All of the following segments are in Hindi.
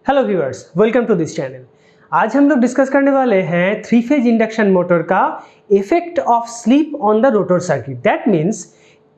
Hello viewers, welcome to this channel. आज हम लोग डिस्कस करने वाले हैं थ्री फेज इंडक्शन मोटर का effect of slip on the rotor circuit. That means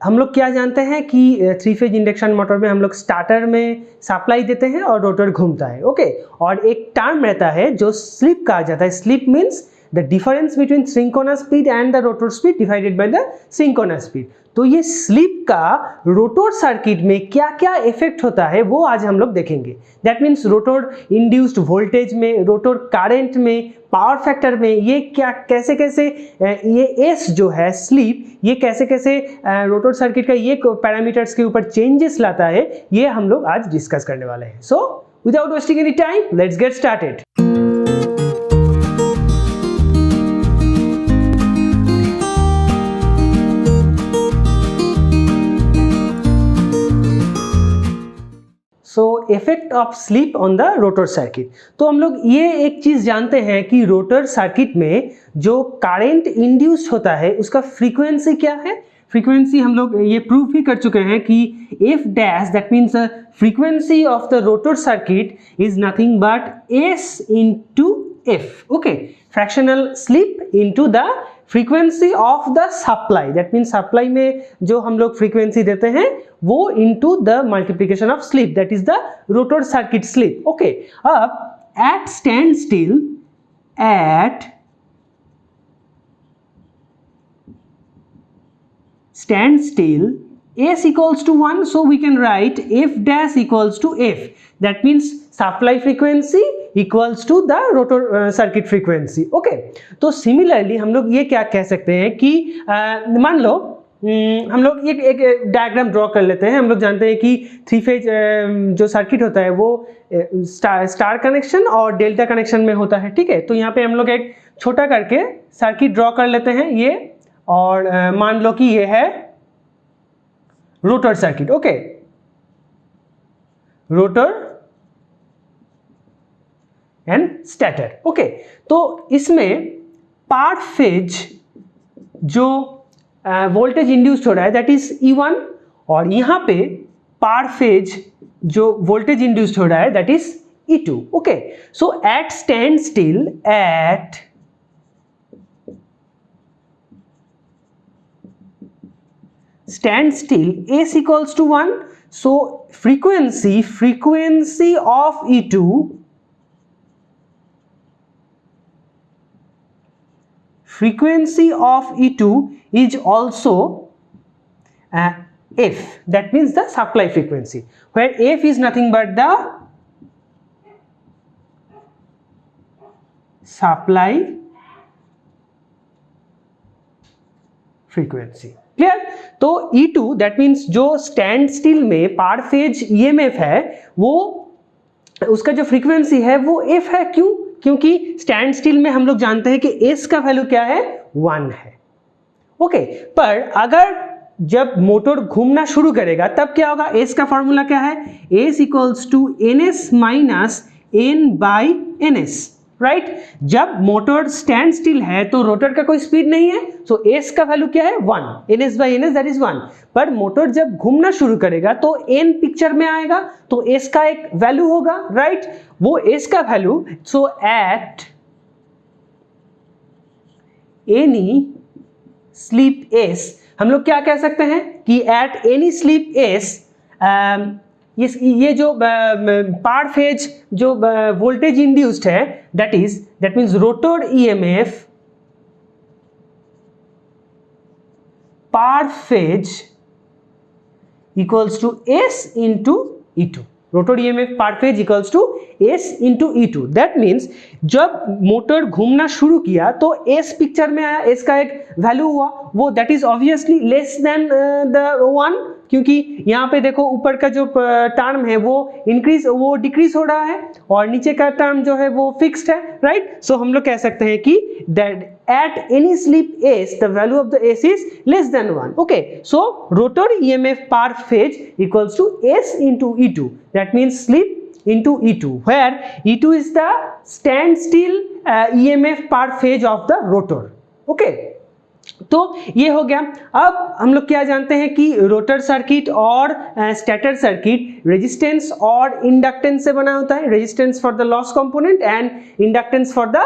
हम लोग क्या जानते हैं कि थ्री फेज इंडक्शन मोटर में हम लोग स्टार्टर में सप्लाई देते हैं और रोटर घूमता है, ओके। और एक टर्म रहता है जो स्लीप कहा जाता है। Sleep means the difference between synchronous speed and the rotor speed divided by the synchronous speed. तो ये स्लीप का रोटर सर्किट में क्या क्या इफेक्ट होता है वो आज हम लोग देखेंगे। That means rotor induced voltage में, रोटर करंट में, पावर फैक्टर में, ये क्या कैसे कैसे ये एस जो है स्लीप, ये कैसे कैसे रोटर सर्किट का ये पैरामीटर्स के ऊपर चेंजेस लाता है, ये हम लोग आज डिस्कस करने वाले हैं। So without wasting any time, let's get started. So effect of slip on the rotor circuit. तो हम लोग ये एक चीज जानते हैं कि रोटर सर्किट में जो करंट इंड्यूस्ड होता है उसका फ्रीक्वेंसी क्या है। फ्रीक्वेंसी हम लोग ये प्रूव भी कर चुके हैं कि F dash, that means the frequency of the rotor circuit is nothing but S into F, okay. Fractional slip into the frequency of the supply, that means supply में जो हम लोग फ्रीक्वेंसी देते हैं वो into the multiplication of slip, that is the rotor circuit slip, okay. अब at stand still S equals to 1, so we can write F dash equals to F, that means supply frequency equals to the rotor circuit frequency, okay। तो similarly हम लोग ये क्या कह सकते हैं कि मान लो हम लोग एक डायग्राम ड्रॉ कर लेते हैं। हम लोग जानते हैं कि थ्री फेज जो सर्किट होता है वो स्टार कनेक्शन और डेल्टा कनेक्शन में होता है, ठीक है। तो यहाँ पे हम लोग एक छोटा करके सर्किट ड्रॉ कर लेते हैं ये, और मान लो कि ये है rotor circuit, okay. Rotor and stator, okay. तो इसमें पर फेज जो वोल्टेज इंड्यूस्ड हो रहा है दैट इज E1, और यहां पे पर फेज जो वोल्टेज इंड्यूस्ड हो रहा है that is E2, okay. So at stand still S equals to 1, so frequency of E2 is also F, that means the supply frequency, where F is nothing but the supply frequency, clear. तो E2 दैट मीन्स जो स्टैंड स्टिल में पर फेज EMF है वो उसका जो फ्रीक्वेंसी है वो F है। क्यों? क्योंकि स्टैंड स्टिल में हम लोग जानते हैं कि S का वैल्यू क्या है, 1 है, ओके। पर अगर जब मोटर घूमना शुरू करेगा तब क्या होगा, S का फॉर्मूला क्या है, S equals to NS minus N by NS, right. जब मोटर स्टैंड स्टिल है तो रोटर का कोई स्पीड नहीं है, सो S का वैल्यू क्या है, 1, NS by NS that is 1। पर मोटर जब घूमना शुरू करेगा तो N पिक्चर में आएगा, तो S का एक वैल्यू होगा, राइट। वो S का वैल्यू, सो एट एनी स्लीप S, हम लोग क्या कह सकते हैं कि एट एनी स्लीप S ये जो पर फेज जो वोल्टेज इंड्यूस्ड है that means rotor EMF per phase equals to S into E2। Rotor EMF per phase equals to S into E2। That means जब मोटर घूमना शुरू किया तो S पिक्चर में आया, S का एक वैल्यू हुआ, वो that is obviously less than the 1, क्योंकि यहाँ पे देखो ऊपर का जो टर्म है वो डिक्रीज हो रहा है और नीचे का टर्म जो है वो फिक्स्ड है, राइट। सो हम लोग कह सकते हैं कि that at any slip S the value of the S is less than 1, okay. So rotor EMF per phase equals to S into E2, that means slip into E2, where E2 is the standstill EMF per phase of the rotor, okay। तो ये हो गया। अब हम लोग क्या जानते हैं कि रोटर सर्किट और स्टेटर सर्किट रेजिस्टेंस और इंडक्टेंस से बना होता है, resistance for the loss component and inductance for the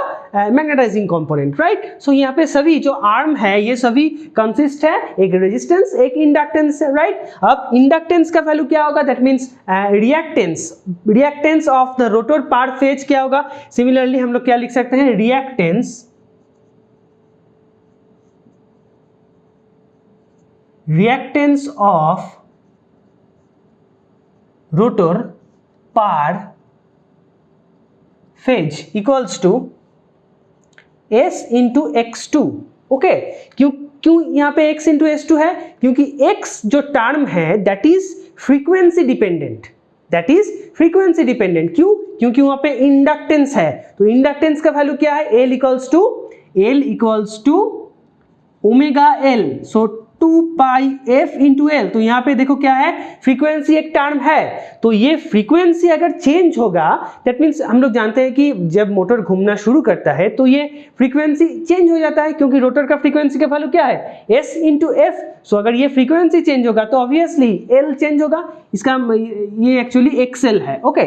magnetizing component, right. So यहाँ पे सभी जो आर्म है ये सभी कंसिस्ट है एक रेजिस्टेंस एक इंडक्टेंस से, राइट। अब इंडक्टेंस का वैल्यू क्या होगा, that means reactance of the rotor per phase क्या होगा। सिमिलरली हम लोग क्या लिख सकते हैं, reactance of rotor per phase equals to S into X2। Okay, क्यों यहाँ पे X into S2 है, क्योंकि X जो टर्म है दैट इज फ्रीक्वेंसी डिपेंडेंट, क्यों, क्योंकि वहां पे इंडक्टेंस है। तो इंडक्टेंस का वैल्यू क्या है, L equals to omega L, so 2 pi f into L. तो यहाँ पे देखो क्या है, फ्रीक्वेंसी एक टर्म है, तो ये फ्रीक्वेंसी अगर चेंज होगा दैट मीन्स हम लोग जानते हैं कि जब मोटर घूमना शुरू करता है तो ये फ्रीक्वेंसी चेंज हो जाता है, क्योंकि रोटर का फ्रीक्वेंसी का वैल्यू क्या है, s इंटू एफ। सो अगर ये फ्रीक्वेंसी चेंज होगा तो ऑब्वियसली l चेंज होगा, इसका ये एक्चुअली एक्सएल है। ओके,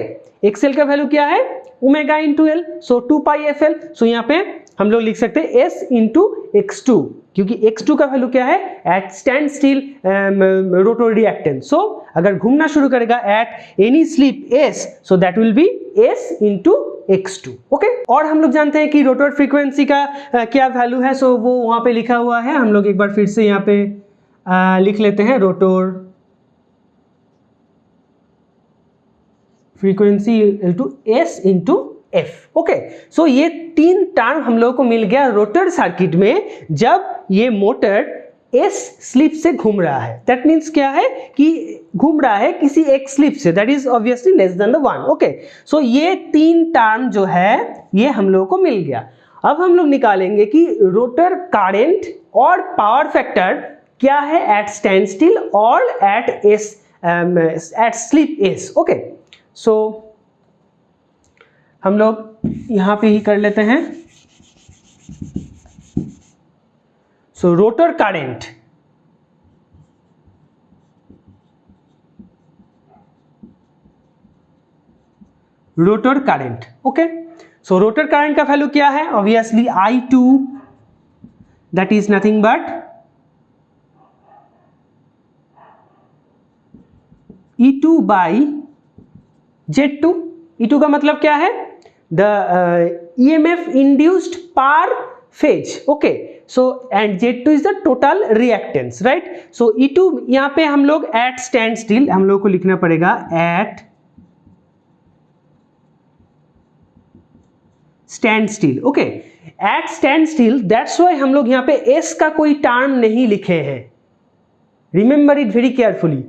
एक्सएल का वैल्यू क्या है, ओमेगा इंटू एल, सो 2 पाई एफ एल। सो यहाँ पे हम लोग लिख सकते हैं s इंटू x2, क्योंकि x2 का वैल्यू क्या है, at stand still rotor reactance. So अगर घूमना शुरू करेगा at any slip s, so that will be s into x2। Okay, और हम लोग जानते हैं कि रोटर फ्रीक्वेंसी का क्या वैल्यू है, सो वो वहां पे लिखा हुआ है। हम लोग एक बार फिर से यहाँ पे लिख लेते हैं, rotor frequency equal s into F. Okay, so ये तीन टर्म हम लोगों को मिल गया रोटर सर्किट में जब ये मोटर एस स्लिप से घूम रहा है। दैट मीन्स क्या है कि घूम रहा है किसी एक स्लिप से, that is obviously less than the 1। Okay, so ये तीन टर्म जो है ये हम लोगों को मिल गया। अब हम लोग निकालेंगे कि रोटर करंट और पावर फैक्टर क्या है एट स्टैंड स्टिल और एट स्लिप एस। ओके, सो हम लोग यहां पे ही कर लेते हैं। सो rotor current okay, so rotor current का वैल्यू क्या है, obviously I2, that is nothing but E2 by Z2। E2 का मतलब क्या है, द EMF इंड्यूस्ड पर phase. Okay, so and Z2 is the total reactance, right. So E2 यहां पे हम लोग एट स्टैंड स्टिल, हम लोग को लिखना पड़ेगा at stand still. Okay, at stand still, that's why हम लोग यहां पे S का कोई टर्म नहीं लिखे हैं। Remember it very carefully,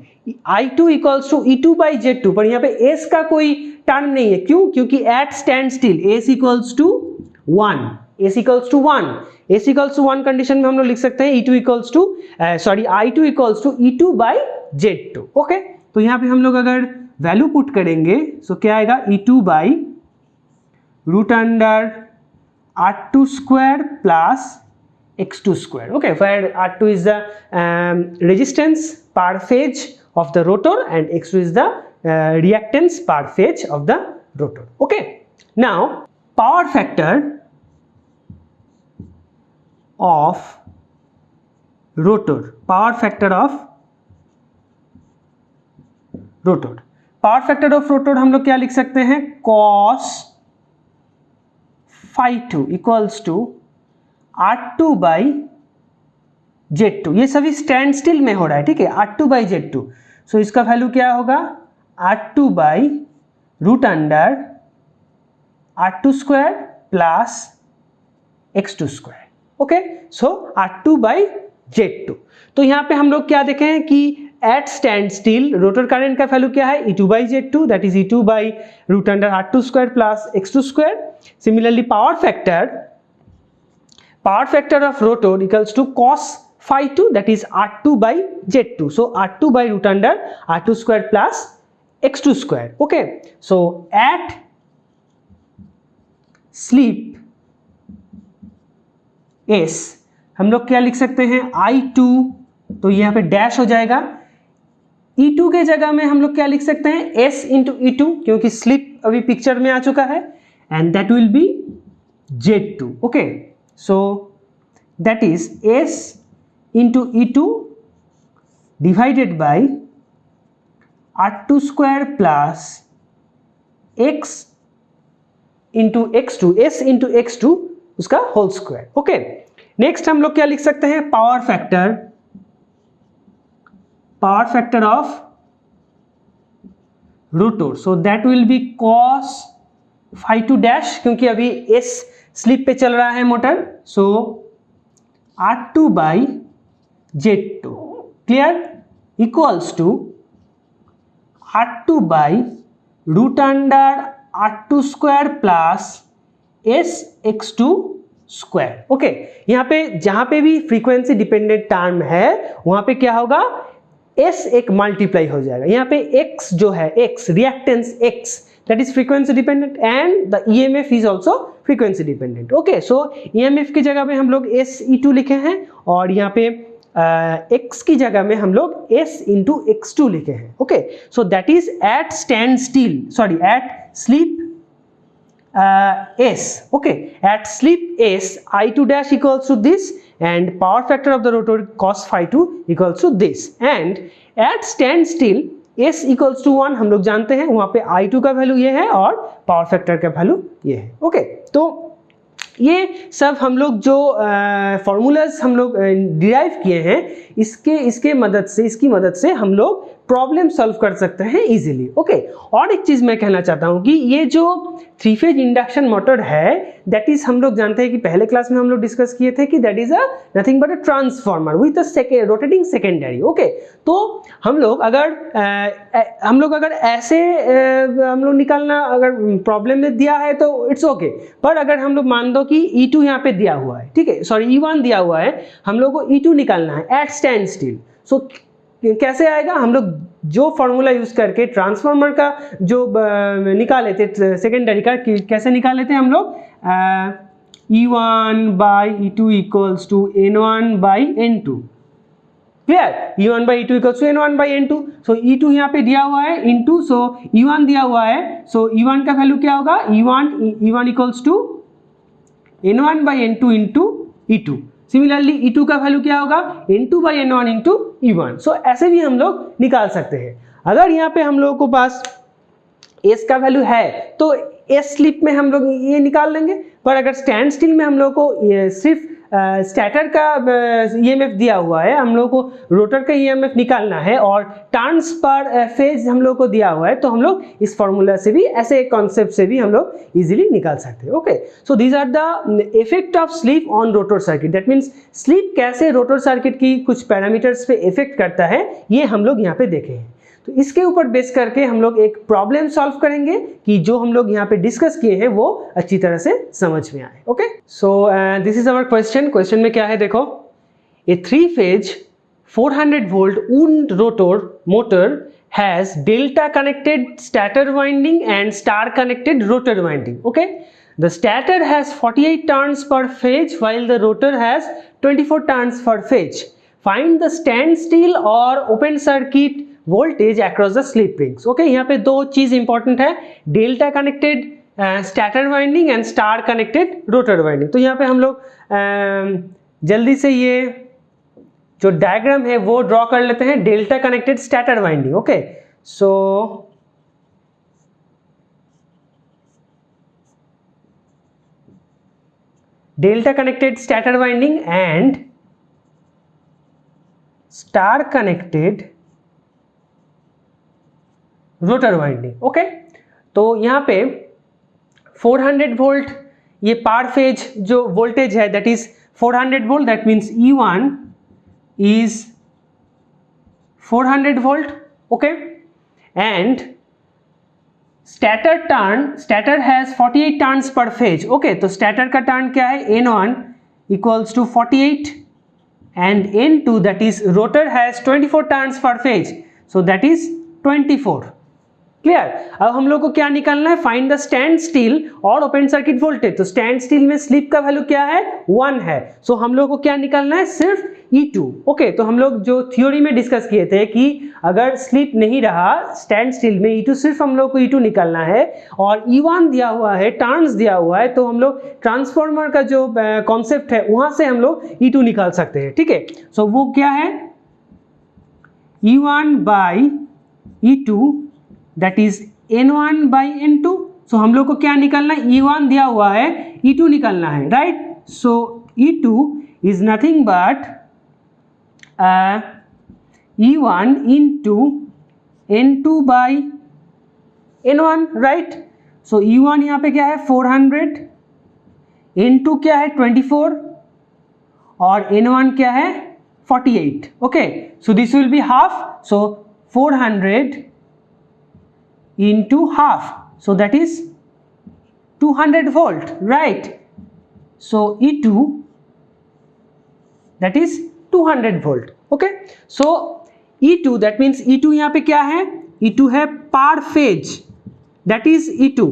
I2 equals to E2 by Z2, पर यहाँ पे S का कोई टर्म नहीं है। क्यों, क्योंकि at stand still S equals to 1, S equals to 1 condition में हम लोग लिख सकते हैं I2 equals to E2 by Z2। Okay, तो यहाँ पे हम लोग अगर वैल्यू पुट करेंगे सो क्या आएगा, E2 by root under R2 square plus X2 square. Okay, where R2 is the resistance per phase of the rotor and X2 is the reactance per phase of the rotor. Okay, now power factor of rotor, power factor of rotor हम लोग क्या लिख सकते हैं, cos phi 2 equals to R2 by Z2। ये सभी स्टैंड स्टिल में हो रहा है, ठीक है, R2 बाई Z2। सो इसका वैल्यू क्या होगा, R2 by root under R2 square plus X2 square. Okay, so R2 by Z2। तो यहाँ पे हम लोग क्या देखें हैं कि at stand still rotor current का वैल्यू क्या है, E2 by Z2, that is E2 by root under R2 square plus X2 square. Similarly power factor of rotor equals to cos phi 2, that is R2 by Z2. So R2 by root under R2 square plus X2 square. Okay, so at sleep S हम लोग क्या लिख सकते हैं I2, तो यहाँ पे डैश हो जाएगा। E2 के जगह में हम लोग क्या लिख सकते हैं S इंटू E2, क्योंकि स्लिप अभी पिक्चर में आ चुका है, and that will B Z2। Okay, so that is S into E2 divided by R2 square plus X into X2, S into X2 उसका होल स्क्वायर। ओके, नेक्स्ट हम लोग क्या लिख सकते हैं, power factor of rotor, so that will be cos phi 2 dash, क्योंकि अभी S स्लिप पे चल रहा है motor, so R2 by Z2 clear equals to R2 by root under R2 square plus SX2 square. Okay, यहाँ पे जहां पे भी फ्रीक्वेंसी डिपेंडेंट टर्म है वहां पे क्या होगा, S एक मल्टीप्लाई हो जाएगा। यहाँ पे X जो है, X reactance X that is frequency dependent and the EMF is also frequency dependent. Okay, so EMF की जगह में हम लोग SE2 लिखे हैं और यहाँ पे X की जगह में हम लोग S इंटू X2 लिखे हैं। Okay, so that is at stand still, sorry at slip S, okay, at sleep S, I2 dash equals to this and power factor of the rotor cos phi 2 equals to this, and at stand still S equals to 1 हम लोग जानते हैं, वहाँ पे I2 का वैल्यू ये है और पावर फैक्टर का वैल्यू ये है। ओके, तो ये सब हम लोग जो फॉर्मूलाज हम लोग डिराइव किए हैं इसकी मदद से हम लोग प्रॉब्लम सॉल्व कर सकते हैं इजीली। ओके, और एक चीज मैं कहना चाहता हूं कि ये जो 3 फेज इंडक्शन मोटर है दैट इज, हम लोग जानते हैं कि पहले क्लास में हम लोग डिस्कस किए थे कि that is a nothing but a transformer with a rotating secondary. Okay, तो हम लोग अगर ऐसे हम लोग निकालना, अगर प्रॉब्लम में दिया है तो इट्स ओके, पर अगर हम लोग मान दो कि E2 यहाँ पे दिया हुआ है, ठीक है, सॉरी E1 दिया हुआ है, हम लोग को E2 निकालना है एट स्टैंड स्टिल, सो कैसे आएगा, हम लोग जो फॉर्मूला यूज करके ट्रांसफार्मर का जो निकाले थे सेकेंडरी का, कैसे निकाले थे हम लोग, E1 by E2 equals to N1 by N2, clear, E1 by E2 equals to N1 by N2, so E2 यहाँ पे दिया हुआ है इनटू, सो E1 दिया हुआ है, सो E1 का वैल्यू क्या होगा, E1 equals to N1 by N2 into E2। Similarly E2 का वैल्यू क्या होगा, N2 by N1 into E1। सो ऐसे भी हम लोग निकाल सकते हैं। अगर यहाँ पे हम लोगों को पास S का वैल्यू है तो S स्लिप में हम लोग ये निकाल लेंगे, पर अगर स्टैंड स्टिल में हम लोग को सिर्फ स्टैटर का EMF दिया हुआ है, हम लोग को रोटर का EMF निकालना है और टर्न्स पर फेज हम लोग को दिया हुआ है, तो हम लोग इस फॉर्मूला से भी, ऐसे कॉन्सेप्ट से भी हम लोग इजीली निकाल सकते हैं। Okay, so these are the effect of slip on rotor circuit, that means slip कैसे रोटर सर्किट की कुछ पैरामीटर्स पे इफेक्ट करता है, ये हम लोग यहाँ पे देखे हैं। तो इसके ऊपर बेस करके हम लोग एक प्रॉब्लम सॉल्व करेंगे कि जो हम लोग यहाँ पे डिस्कस किए हैं वो अच्छी तरह से समझ में आए। Okay, so this is our question में क्या है देखो, a 3 phase 400 volt wound rotor motor has delta connected starter winding and star connected rotor winding. Okay, the starter has 48 turns per phase while the rotor has 24 turns per phase. Find the standstill or open circuit voltage across the slip rings. Okay, यहाँ पे दो चीज इंपॉर्टेंट है, delta connected starter winding and star connected rotor winding. तो यहाँ पे हम लोग जल्दी से ये जो डायग्राम है वो ड्रॉ कर लेते हैं, delta connected starter winding. Okay, so delta connected starter winding and star connected rotor winding. Okay, तो यहाँ पे 400 वोल्ट ये पर फेज जो वोल्टेज है that is 400 volt, that means E1 is 400 volt. Okay, and starter has 48 turns per phase. Okay, तो स्टार्टर का टर्न क्या है, N1 equals to 48 and N2 that is rotor has 24 turns per phase, so that is 24। Clear. अब हम लोग को क्या निकालना है, फाइंड द स्टैंड स्टिल और ओपन सर्किट वोल्टेज। तो स्टैंड स्टिल में स्लिप का वैल्यू क्या है, 1 है। सो हम लोग को क्या निकालना है, सिर्फ E2। ओके, तो हम लोग जो थ्योरी में डिस्कस किए थे कि अगर स्लिप नहीं रहा स्टैंड स्टिल में E2, सिर्फ हम लोग को E2 निकालना है और E1 दिया हुआ है, टर्न्स दिया हुआ है, तो हम लोग ट्रांसफार्मर का जो कॉन्सेप्ट है वहां से हम लोग E2 निकाल सकते हैं। ठीक है, सो वो क्या है, E1 by E2 that is N1 by N2। सो हम लोग को क्या निकालना है, E1 दिया हुआ है, E2 निकालना है, right. So E2 is nothing but E1 into N2 by N1, right. So E1 यहाँ पे क्या है 400, N2 क्या है 24 और N1 क्या है 48। Okay, so this will be half, so 400 into half, so that is 200 volt, right? So E2 that is 200 volt. Okay, so E2 that means E2 यहाँ पे क्या है, E2 है पर phase, that is E2.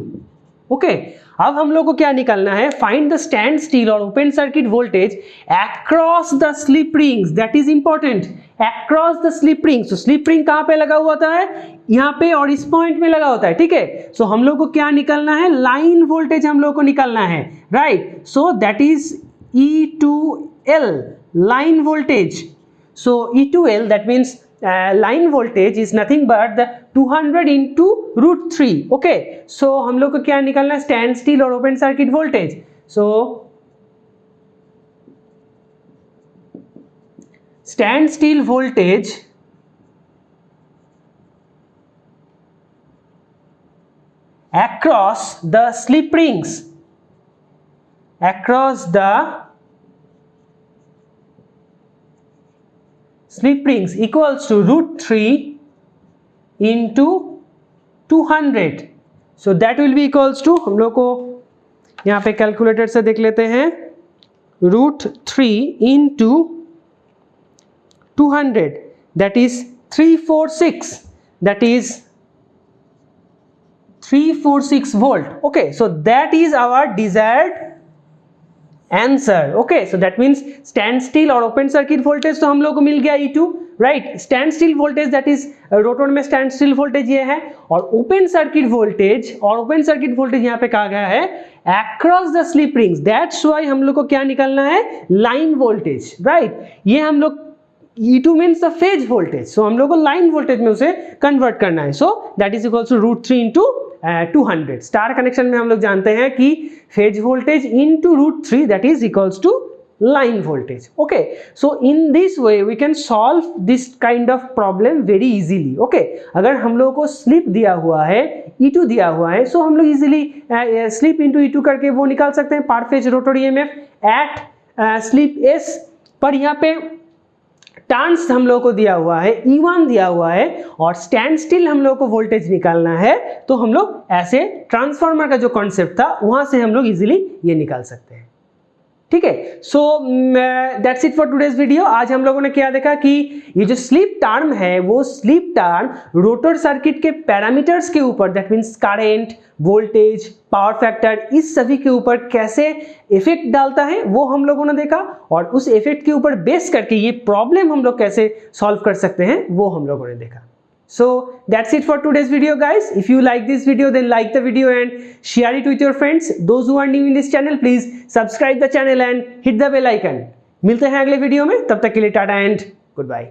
Okay, अब हम लोग को क्या निकालना है, फाइंड द स्टैंड स्टिल और open circuit voltage across the slip rings, that is important, across the slip rings. तो स्लिप रिंग कहां पे लगा हुआ होता है, यहाँ पे और इस पॉइंट में लगा होता है। ठीक है, सो हम लोग को क्या निकालना है, लाइन वोल्टेज हम लोग को निकालना है, right. So that is E2L, line voltage. So E2L that means line voltage is nothing but the 200 into root 3. okay, so हम लोग को क्या निकालना है, स्टैंड स्टिल और open circuit voltage. So stand still voltage across the slip rings, across the slip rings equals to root 3 into 200. so that will be equals to, हम लोग को यहाँ पे कैलकुलेटर से देख लेते हैं, root 3 into 200 that is 346, that is 346 volt. okay, so that is our desired answer. Okay, so that means stand still और ओपन सर्किट वोल्टेज तो हम लोग को मिल गया E2, right. Stand still voltage that is rotor में स्टैंड स्टिल वोल्टेज ये है, और ओपन सर्किट वोल्टेज, और ओपन सर्किट वोल्टेज यहाँ पे कहा गया है across the slip rings, that's why हम लोग को क्या निकालना है, लाइन वोल्टेज, राइट। ये हम लोग E2 means the phase voltage, so हम लोग को लाइन वोल्टेज में उसे कन्वर्ट करना है। So that is equals to root 3 into 200। Star connection में हम लोग जानते हैं कि phase voltage into root 3 that is equals to line voltage. okay, so in this way we can solve this kind of problem very easily. okay, अगर हम लोगों को स्लिप दिया हुआ है, E2 दिया हुआ है, so हम लोग इजीली स्लिप इंटू E2 करके वो निकाल सकते हैं, per phase rotor EMF at slip S। पर यहाँ पे टर्न्स हम लोग को दिया हुआ है, E1 दिया हुआ है, और स्टैंड स्टिल हम लोग को वोल्टेज निकालना है, तो हम लोग ऐसे ट्रांसफार्मर का जो कॉन्सेप्ट था वहां से हम लोग इजीली ये निकाल सकते हैं। ठीक है, so that's it for today's video. आज हम लोगों ने क्या देखा कि ये जो स्लिप टर्म है वो स्लिप टर्म रोटर सर्किट के पैरामीटर्स के ऊपर, that means current, voltage, power factor, इस सभी के ऊपर कैसे इफेक्ट डालता है वो हम लोगों ने देखा, और उस इफेक्ट के ऊपर बेस करके ये प्रॉब्लम हम लोग कैसे सॉल्व कर सकते हैं वो हम लोगों ने देखा। So that's it for today's video guys. If you like this video then like the video and share it with your friends. Those who are new in this channel please subscribe the channel and hit the bell icon. मिलते हैं अगले वीडियो में, तब तक के लिए टाटा एंड गुड बाय।